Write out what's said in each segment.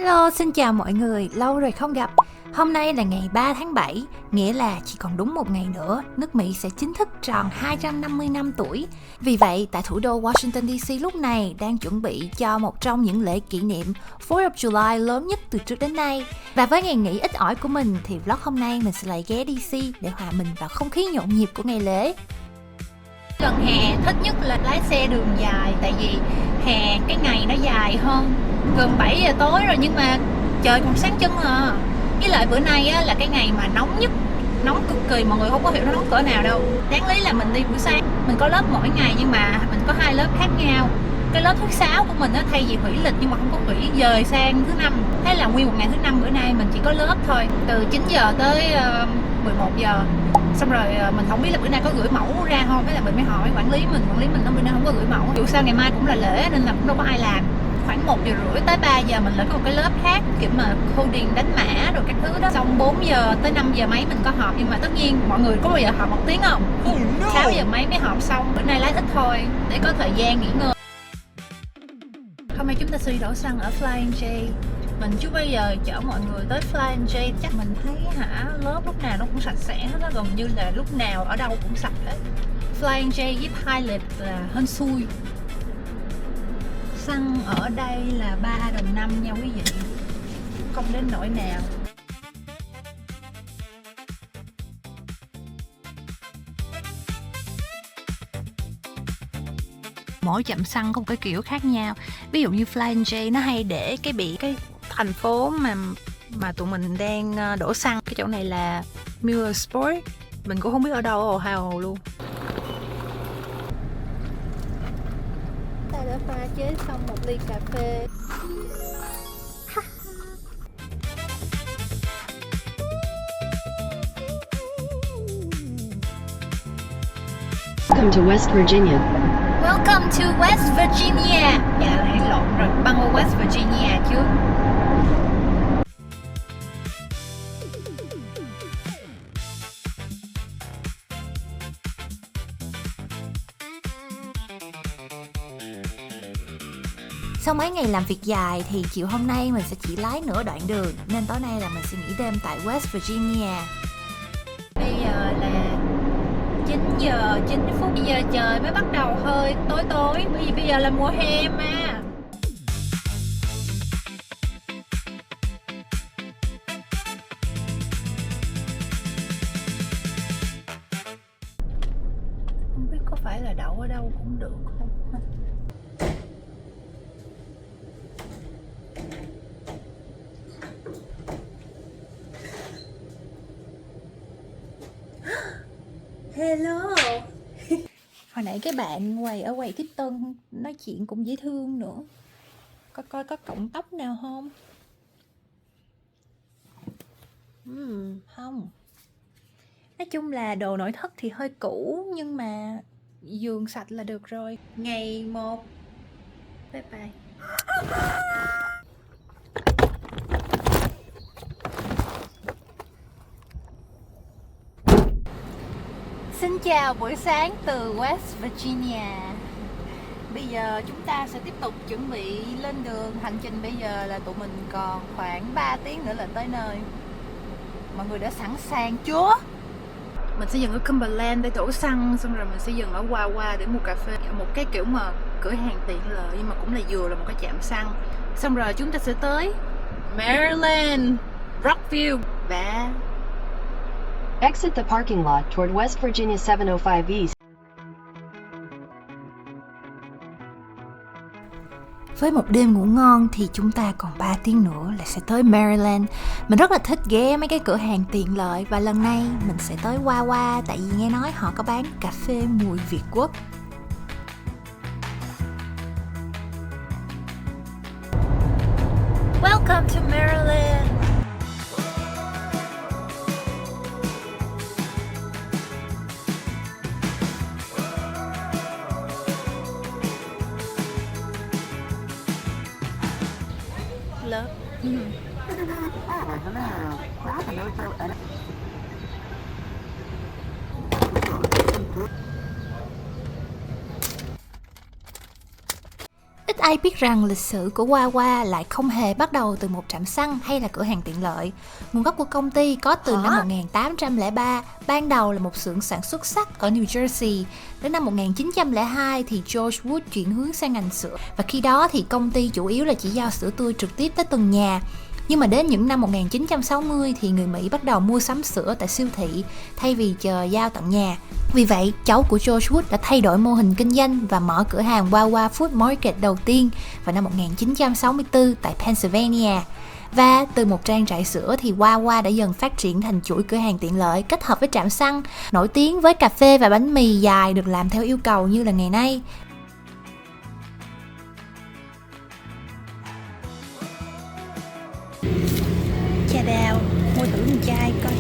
Hello, xin chào mọi người, lâu rồi không gặp. Hôm nay là ngày 3 tháng 7, nghĩa là chỉ còn đúng một ngày nữa, nước Mỹ sẽ chính thức tròn 250 năm tuổi. Vì vậy, tại thủ đô Washington DC lúc này đang chuẩn bị cho một trong những lễ kỷ niệm 4th of July lớn nhất từ trước đến nay. Và với ngày nghỉ ít ỏi của mình thì vlog hôm nay mình sẽ lại ghé DC để hòa mình vào không khí nhộn nhịp của ngày lễ. Gần hè thích nhất là lái xe đường dài, tại vì hè cái ngày nó dài hơn. Gần 7 giờ tối rồi nhưng mà trời còn sáng trưng à. Với lại bữa nay á, là cái ngày mà nóng nhất, nóng cực kỳ, mọi người không có hiểu nó nóng cỡ nào đâu. Đáng lý là mình đi buổi sáng, mình có lớp mỗi ngày nhưng mà mình có 2 lớp khác nhau. Cái lớp thứ 6 của mình á, thay vì hủy lịch nhưng mà không có hủy, dời sang thứ 5. Thế là nguyên một ngày thứ 5 bữa nay mình chỉ có lớp thôi, từ 9 giờ tới 11 giờ. Xong rồi mình không biết là bữa nay có gửi mẫu ra không, thế là mình mới hỏi quản lý mình nói bữa nay không có gửi mẫu. Dù sao ngày mai cũng là lễ nên là cũng đâu có ai làm. Khoảng 1 giờ rưỡi tới 3 giờ mình lại có một cái lớp khác kiểu mà coding, đánh mã rồi các thứ đó. Xong 4 giờ tới 5 giờ mấy mình có họp, nhưng mà tất nhiên mọi người có bao giờ họp 1 tiếng không? 6 giờ mấy mới họp xong. Bữa nay lái ít thôi để có thời gian nghỉ ngơi. Hôm nay chúng ta sẽ đi đổ xăng ở Flying J. Mình chưa bao giờ chở mọi người tới Flying J, chắc mình thấy lớp lúc nào nó cũng sạch sẽ hết, nó gần như là lúc nào ở đâu cũng sạch hết. Flying J với Pilot là hên xui. Xăng ở đây là 3 đồng 5 nha quý vị, không đến nỗi nào. Mỗi trạm xăng có một cái kiểu khác nhau. Ví dụ như Flying J nó hay để cái thành phố mà tụi mình đang đổ xăng. Cái chỗ này là Miller Sport, mình cũng không biết ở đâu, Ohio luôn. Ta đã pha chế xong 1 ly cà phê. Welcome to West Virginia. Welcome to West Virginia. Dạ lại lộn rồi, băng qua West Virginia trước. Sau mấy ngày làm việc dài thì chiều hôm nay mình sẽ chỉ lái nửa đoạn đường, nên tối nay là mình sẽ nghỉ đêm tại West Virginia. Bây giờ là 9 giờ 9 phút, bây giờ trời mới bắt đầu hơi tối bởi vì bây giờ là mùa hè mà. Không biết có phải là đậu ở đâu cũng được không? Hello. Hồi nãy cái bạn ở quầy tiếp tân nói chuyện cũng dễ thương nữa. Coi có cọng tóc nào không? Không. Nói chung là đồ nội thất thì hơi cũ nhưng mà giường sạch là được rồi. Ngày 1. Bye bye. Xin chào buổi sáng từ West Virginia. Bây giờ chúng ta sẽ tiếp tục chuẩn bị lên đường. Hành trình bây giờ là tụi mình còn khoảng 3 tiếng nữa là tới nơi. Mọi người đã sẵn sàng chưa? Mình sẽ dừng ở Cumberland để đổ xăng, xong rồi mình sẽ dừng ở Wawa để mua cà phê. Một cái kiểu mà cửa hàng tiện lợi nhưng mà cũng là vừa là một cái trạm xăng. Xong rồi chúng ta sẽ tới Maryland, Rockville và Exit the parking lot toward West Virginia 705 East. với một đêm ngủ ngon thì chúng ta còn 3 tiếng nữa là sẽ tới Maryland. Mình rất là thích ghé mấy cái cửa hàng tiện lợi và lần này mình sẽ tới Wawa tại vì nghe nói họ có bán cà phê mùi Việt Quốc. Welcome to Maryland. Lớp. Ít ai biết rằng lịch sử của Wawa lại không hề bắt đầu từ một trạm xăng hay là cửa hàng tiện lợi. Nguồn gốc của công ty có từ năm 1803, ban đầu là một xưởng sản xuất sắt ở New Jersey. Đến năm 1902 thì George Wood chuyển hướng sang ngành sữa, và khi đó thì công ty chủ yếu là chỉ giao sữa tươi trực tiếp tới từng nhà. Nhưng mà đến những năm 1960 thì người Mỹ bắt đầu mua sắm sữa tại siêu thị thay vì chờ giao tận nhà. Vì vậy, cháu của George Wood đã thay đổi mô hình kinh doanh và mở cửa hàng Wawa Food Market đầu tiên vào năm 1964 tại Pennsylvania. Và từ một trang trại sữa thì Wawa đã dần phát triển thành chuỗi cửa hàng tiện lợi kết hợp với trạm xăng, nổi tiếng với cà phê và bánh mì dài được làm theo yêu cầu như là ngày nay. Trà đào, mua thử một chai coi.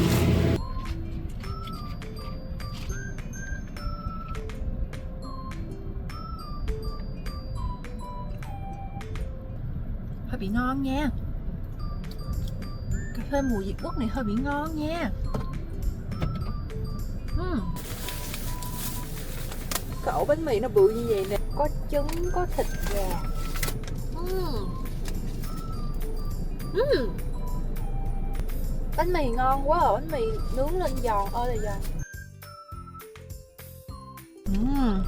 Hơi bị ngon nha. Cà phê mùi Việt Quốc này hơi bị ngon nha. Cái ổ bánh mì nó bự như vậy nè, có trứng, có thịt gà. Bánh mì ngon quá à, bánh mì nướng lên giòn ơi là giòn.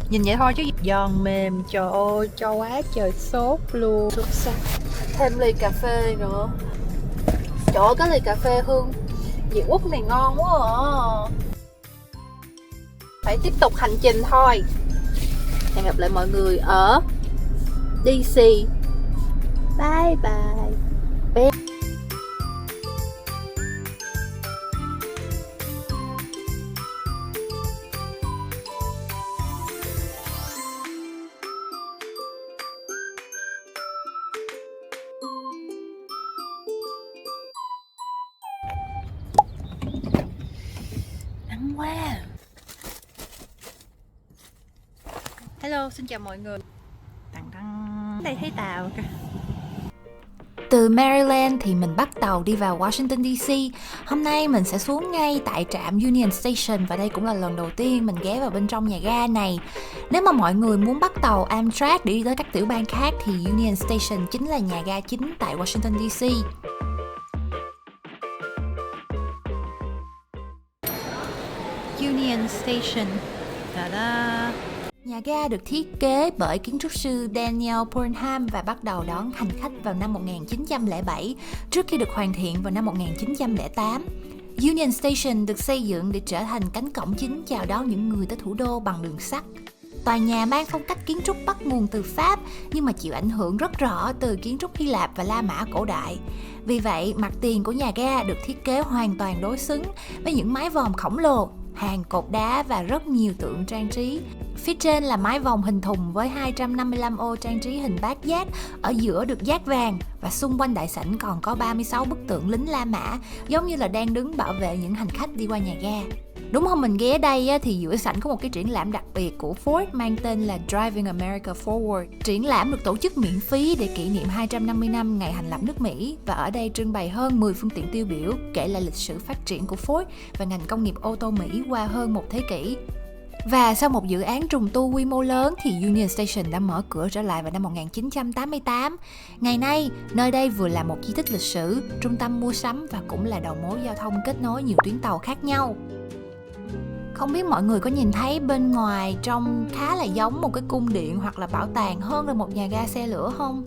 Nhìn vậy thôi chứ giòn mềm, trời ơi, cho quá trời sốt luôn. Xuất sắc. Thêm ly cà phê nữa. Trời ơi, cái ly cà phê hương Việt Quốc này ngon quá à. Phải tiếp tục hành trình thôi. Hẹn gặp lại mọi người ở DC. Bye bye. Nắng quá. Hello, xin chào mọi người. Đây thấy tàu kìa. Từ Maryland thì mình bắt tàu đi vào Washington DC. Hôm nay mình sẽ xuống ngay tại trạm Union Station, và đây cũng là lần đầu tiên mình ghé vào bên trong nhà ga này. Nếu mà mọi người muốn bắt tàu Amtrak để đi tới các tiểu bang khác thì Union Station chính là nhà ga chính tại Washington DC. Union Station. Ta-da! Nhà ga được thiết kế bởi kiến trúc sư Daniel Burnham và bắt đầu đón hành khách vào năm 1907, trước khi được hoàn thiện vào năm 1908. Union Station được xây dựng để trở thành cánh cổng chính chào đón những người tới thủ đô bằng đường sắt. Tòa nhà mang phong cách kiến trúc bắt nguồn từ Pháp nhưng mà chịu ảnh hưởng rất rõ từ kiến trúc Hy Lạp và La Mã cổ đại. Vì vậy, mặt tiền của nhà ga được thiết kế hoàn toàn đối xứng với những mái vòm khổng lồ, hàng cột đá và rất nhiều tượng trang trí. Phía trên là mái vòm hình thùng với 255 ô trang trí hình bát giác, ở giữa được dát vàng, và xung quanh đại sảnh còn có 36 bức tượng lính La Mã, giống như là đang đứng bảo vệ những hành khách đi qua nhà ga. Đúng hôm mình ghé đây thì giữa sảnh có một cái triển lãm đặc biệt của Ford mang tên là Driving America Forward. Triển lãm được tổ chức miễn phí để kỷ niệm 250 năm ngày thành lập nước Mỹ, và ở đây trưng bày hơn 10 phương tiện tiêu biểu kể lại lịch sử phát triển của Ford và ngành công nghiệp ô tô Mỹ qua hơn một thế kỷ. Và sau một dự án trùng tu quy mô lớn thì Union Station đã mở cửa trở lại vào năm 1988. Ngày nay, nơi đây vừa là một di tích lịch sử, trung tâm mua sắm và cũng là đầu mối giao thông kết nối nhiều tuyến tàu khác nhau. Không biết mọi người có nhìn thấy bên ngoài trông khá là giống một cái cung điện hoặc là bảo tàng hơn là một nhà ga xe lửa không?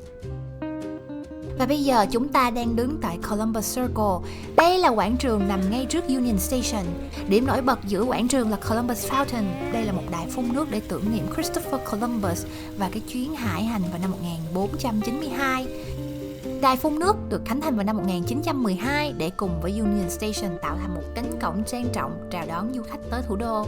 Và bây giờ chúng ta đang đứng tại Columbus Circle. Đây là quảng trường nằm ngay trước Union Station. Điểm nổi bật giữa quảng trường là Columbus Fountain. Đây là một đài phun nước để tưởng niệm Christopher Columbus và cái chuyến hải hành vào năm 1492. Đài phun nước được khánh thành vào năm 1912 để cùng với Union Station tạo thành một cánh cổng trang trọng chào đón du khách tới thủ đô.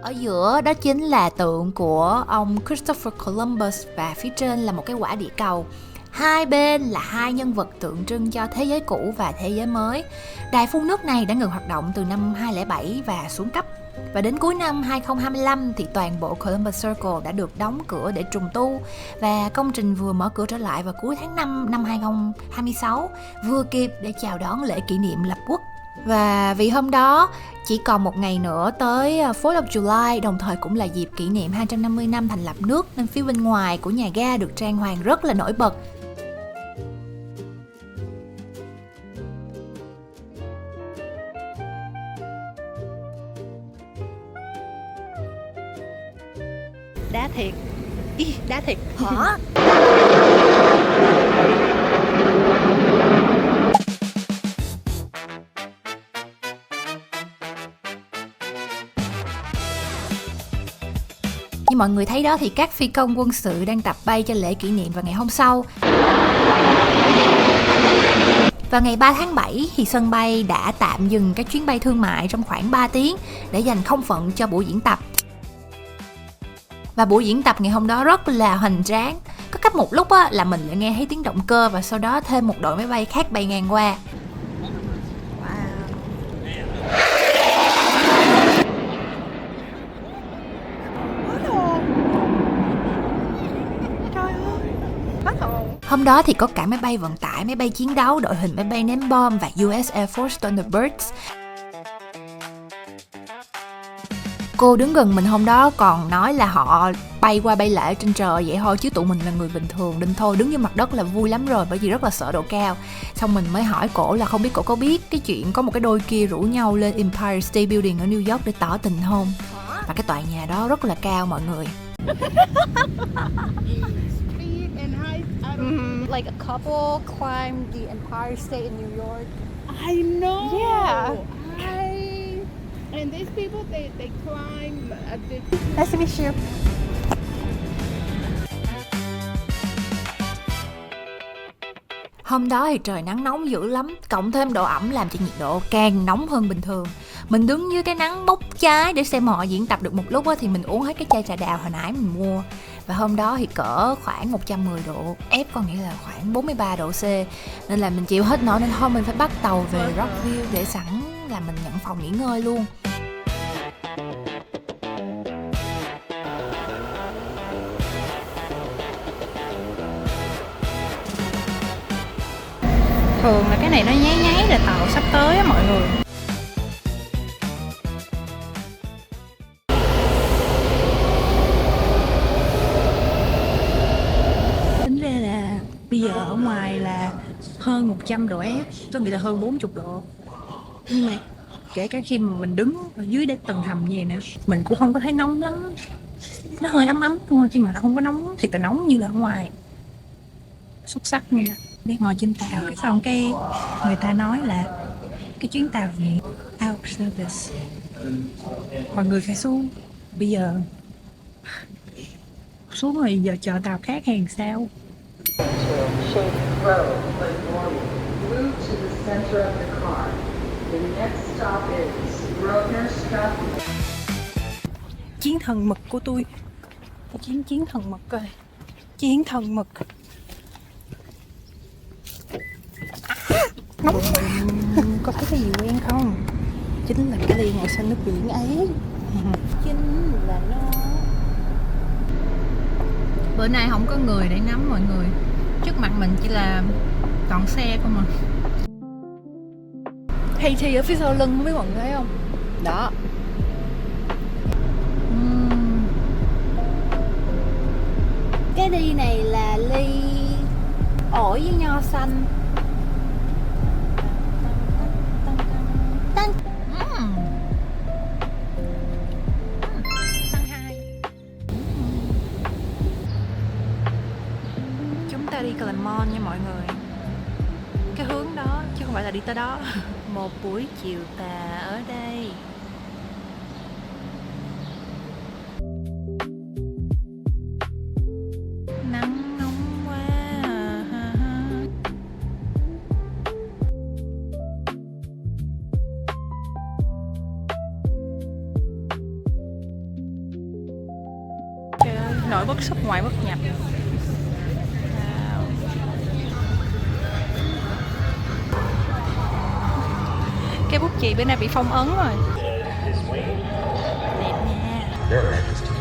Ở giữa đó chính là tượng của ông Christopher Columbus và phía trên là một cái quả địa cầu. Hai bên là hai nhân vật tượng trưng cho thế giới cũ và thế giới mới. Đài phun nước này đã ngừng hoạt động từ năm 2007 và xuống cấp. Và đến cuối năm 2025 thì toàn bộ Columbus Circle đã được đóng cửa để trùng tu, và công trình vừa mở cửa trở lại vào cuối tháng 5 năm 2026, vừa kịp để chào đón lễ kỷ niệm lập quốc. Và vì hôm đó chỉ còn một ngày nữa tới 4th of July, đồng thời cũng là dịp kỷ niệm 250 năm thành lập nước, nên phía bên ngoài của nhà ga được trang hoàng rất là nổi bật. Đá thiệt. Ý, đá thiệt. Hả? Như mọi người thấy đó thì các phi công quân sự đang tập bay cho lễ kỷ niệm vào ngày hôm sau. Vào ngày 3 tháng 7 thì sân bay đã tạm dừng các chuyến bay thương mại trong khoảng 3 tiếng để dành không phận cho buổi diễn tập. Và buổi diễn tập ngày hôm đó rất là hoành tráng. Có cách một lúc là mình lại nghe thấy tiếng động cơ, và sau đó thêm một đội máy bay khác bay ngang qua. Hôm đó thì có cả máy bay vận tải, máy bay chiến đấu, đội hình máy bay ném bom và US Air Force Thunderbirds. Cô đứng gần mình hôm đó còn nói là họ bay qua bay lại trên trời vậy thôi, chứ tụi mình là người bình thường nên thôi đứng dưới mặt đất là vui lắm rồi, bởi vì rất là sợ độ cao. Xong mình mới hỏi cổ là không biết cổ có biết cái chuyện có một cái đôi kia rủ nhau lên Empire State Building ở New York để tỏ tình không? Và cái tòa nhà đó rất là cao mọi người. Like a couple climbed the Empire State in New York. I know. Yeah. And these people, they climb a big. Nice to meet you. Hôm đó thì trời nắng nóng dữ lắm, cộng thêm độ ẩm làm cho nhiệt độ càng nóng hơn bình thường. Mình đứng dưới cái nắng bốc cháy để xem họ diễn tập được một lúc thì mình uống hết cái chai trà đào hồi nãy mình mua. Và hôm đó thì cỡ khoảng 110 độ F, có nghĩa là khoảng 43 độ C. Nên là mình chịu hết nổi, nên thôi mình phải bắt tàu về Rockville để sẵn là mình nhận phòng nghỉ ngơi luôn. Thường là cái này nó nháy nháy là tàu sắp tới á mọi người. Tính ra là bây giờ ở ngoài là hơn 100 độ F, tôi nghĩ là hơn 40 độ. Nhưng mà kể cả khi mà mình đứng ở dưới cái tầng hầm như vậy nè, mình cũng không có thấy nóng lắm. Nó hơi ấm ấm thôi, nhưng mà nó không có nóng thiệt là nóng như là ở ngoài. Xuất sắc nha. Đi ngồi trên tàu, cái xong cái người ta nói là cái chuyến tàu này out of service, mọi người phải xuống. Bây giờ xuống rồi giờ chờ tàu khác hay sao? Shady Road, but normal. Move to the center of the car. The next stop is Grosvenor. Chiến thần mực của tôi. Chiến thần mực coi. Chiến thần mực. Nóng. Có thấy cái gì quen không? Chính là cái ly ngồi xanh nước biển ấy. Chính là nó. Bữa nay không có người để ngắm mọi người. Trước mặt mình chỉ là toàn xe không à. Haiti ở phía sau lưng, không biết mọi người thấy không? Đó. Cái ly này là ly ổi với nho xanh. Tăng 2. Chúng ta đi Clermont nha mọi người. Cái hướng đó chứ không phải là đi tới đó. Một buổi chiều tà ở đây. Nắng nóng quá à. Trời ơi, nội bất xuất ngoại bất nhập. Cái bút chì bữa nay bị phong ấn rồi. They're interesting.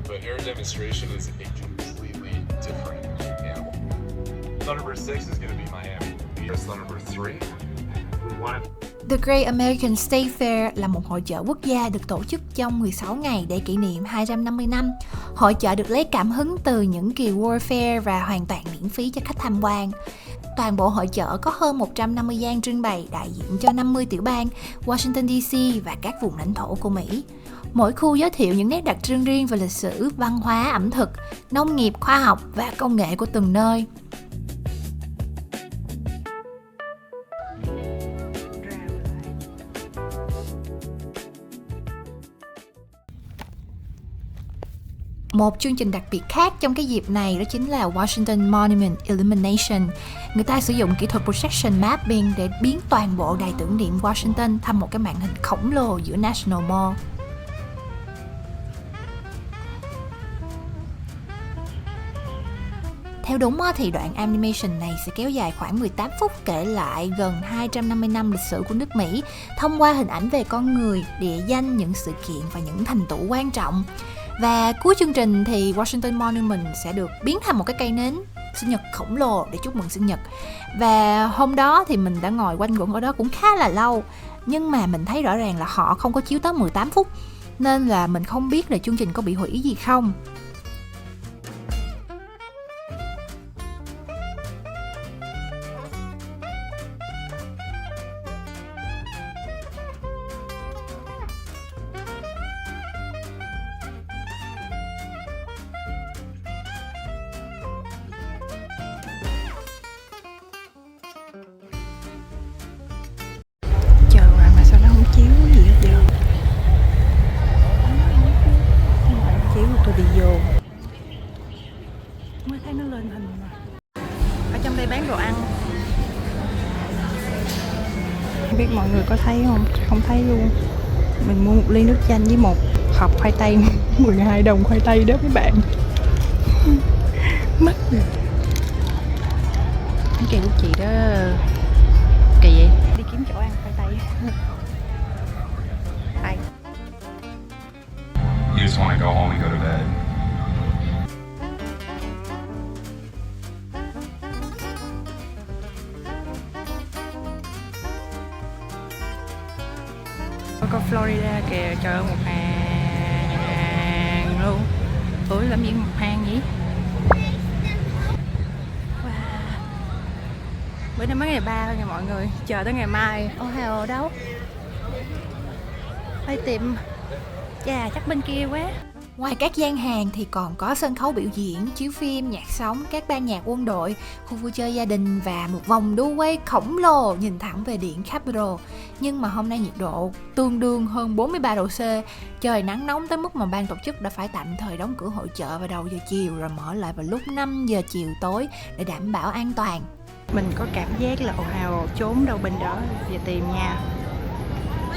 But air demonstration is a completely different animal. Thunderbird 6 is going to be Miami. Here's Thunderbird 3. We want to The Great American State Fair là một hội chợ quốc gia được tổ chức trong 16 ngày để kỷ niệm 250 năm. Hội chợ được lấy cảm hứng từ những kỳ World Fair và hoàn toàn miễn phí cho khách tham quan. Toàn bộ hội chợ có hơn 150 gian trưng bày đại diện cho 50 tiểu bang, Washington DC và các vùng lãnh thổ của Mỹ. Mỗi khu giới thiệu những nét đặc trưng riêng về lịch sử, văn hóa, ẩm thực, nông nghiệp, khoa học và công nghệ của từng nơi. Một chương trình đặc biệt khác trong cái dịp này đó chính là Washington Monument Illumination. Người ta sử dụng kỹ thuật projection mapping để biến toàn bộ đài tưởng niệm Washington thành một cái màn hình khổng lồ giữa National Mall. Theo đúng thì đoạn animation này sẽ kéo dài khoảng 18 phút kể lại gần 250 năm lịch sử của nước Mỹ thông qua hình ảnh về con người, địa danh, những sự kiện và những thành tựu quan trọng. Và cuối chương trình thì Washington Monument sẽ được biến thành một cái cây nến sinh nhật khổng lồ để chúc mừng sinh nhật. Và hôm đó thì mình đã ngồi quanh quẩn ở đó cũng khá là lâu. Nhưng mà mình thấy rõ ràng là họ không có chiếu tới 18 phút. Nên là mình không biết là chương trình có bị hủy gì không. Chờ hoài mà sao nó không chiếu gì hết giờ. Không chiếu tôi đi vô mới thấy nó lên hình mà. Ở trong đây bán đồ ăn. Không biết mọi người có thấy không? Không thấy luôn. Mình mua một ly nước chanh với một hộp khoai tây 12 đồng khoai tây đó mấy bạn. Mất rồi. Cái kèo của chị đó kỳ vậy? Đi kiếm chỗ ăn khoai tây. Đây. You just want to go home and go to bed. Có Florida kìa, trời ơi, một hàng luôn. Ủa làm gì một hàng vậy? Wow. Bữa nay mới ngày 3 thôi nha mọi người. Chờ tới ngày mai. Ohio đâu? Phải tìm. Chà, chắc bên kia quá. Ngoài các gian hàng thì còn có sân khấu biểu diễn, chiếu phim, nhạc sống, các ban nhạc quân đội, khu vui chơi gia đình và một vòng đu quay khổng lồ nhìn thẳng về điện Capitol. Nhưng mà hôm nay nhiệt độ tương đương hơn 43 độ C, trời nắng nóng tới mức mà ban tổ chức đã phải tạm thời đóng cửa hội chợ vào đầu giờ chiều rồi mở lại vào lúc 5 giờ chiều tối để đảm bảo an toàn. Mình có cảm giác là Ohio trốn đâu bên đó, giờ tìm nha.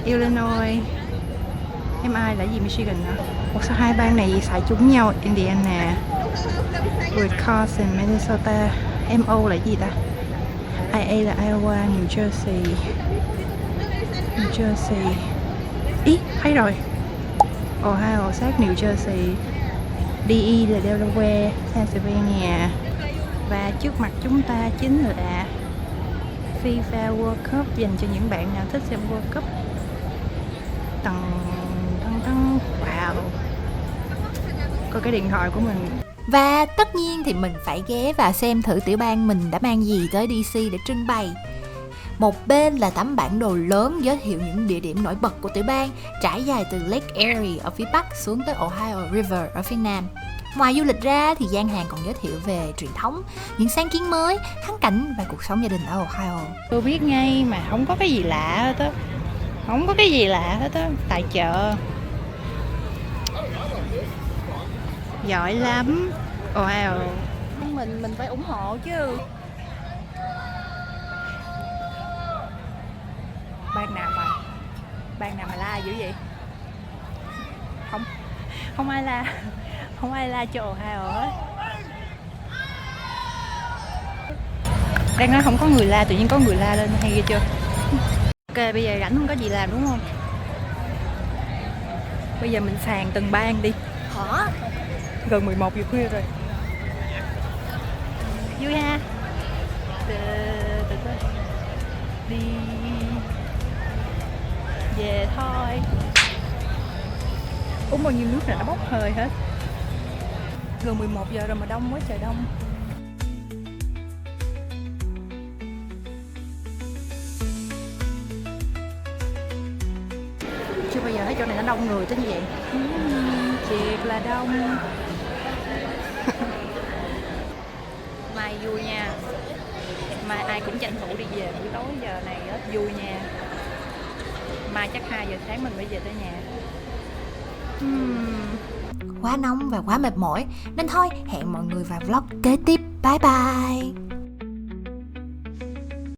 Illinois, em ai là gì, Michigan hả? Ủa sao hai bang này xài chung nhau? Indiana, Wisconsin, Minnesota. MO là gì ta? IA là Iowa, New Jersey. New Jersey. Ý, thấy rồi. Ohio sát New Jersey. DE là Delaware, Pennsylvania. Và trước mặt chúng ta chính là FIFA World Cup dành cho những bạn nào thích xem World Cup. Wow. Có cái điện thoại của mình. Và tất nhiên thì mình phải ghé và xem thử tiểu bang mình đã mang gì tới DC để trưng bày. Một bên là tấm bản đồ lớn giới thiệu những địa điểm nổi bật của tiểu bang, trải dài từ Lake Erie ở phía Bắc xuống tới Ohio River ở phía Nam. Ngoài du lịch ra thì gian hàng còn giới thiệu về truyền thống, những sáng kiến mới, thắng cảnh và cuộc sống gia đình ở Ohio. Tôi biết ngay mà không có cái gì lạ hết á. Không có cái gì lạ hết á. Tại chợ giỏi lắm. Ohio. Mình phải ủng hộ chứ. Bang nào mà la dữ vậy? Không ai la cho Ohio hết. Đang nói không có người la, tự nhiên có người la lên, hay ghê chưa? Ok, bây giờ rảnh không có gì làm đúng không? Bây giờ mình sàn từng bang đi. Hả? Gần 11 giờ khuya rồi. Vui ha. Đi về thôi. Uống bao nhiêu nước là nó bốc hơi hết. Gần 11 giờ rồi mà đông quá trời đông. Chưa bao giờ thấy chỗ này nó đông người tới như vậy. Thiệt là đông. Mai vui nha. Mai ai cũng tranh thủ đi về buổi tối giờ này rất vui nha. Mai chắc 2 giờ sáng mình phải về tới nhà. Quá nóng và quá mệt mỏi, nên thôi hẹn mọi người vào vlog kế tiếp. Bye bye.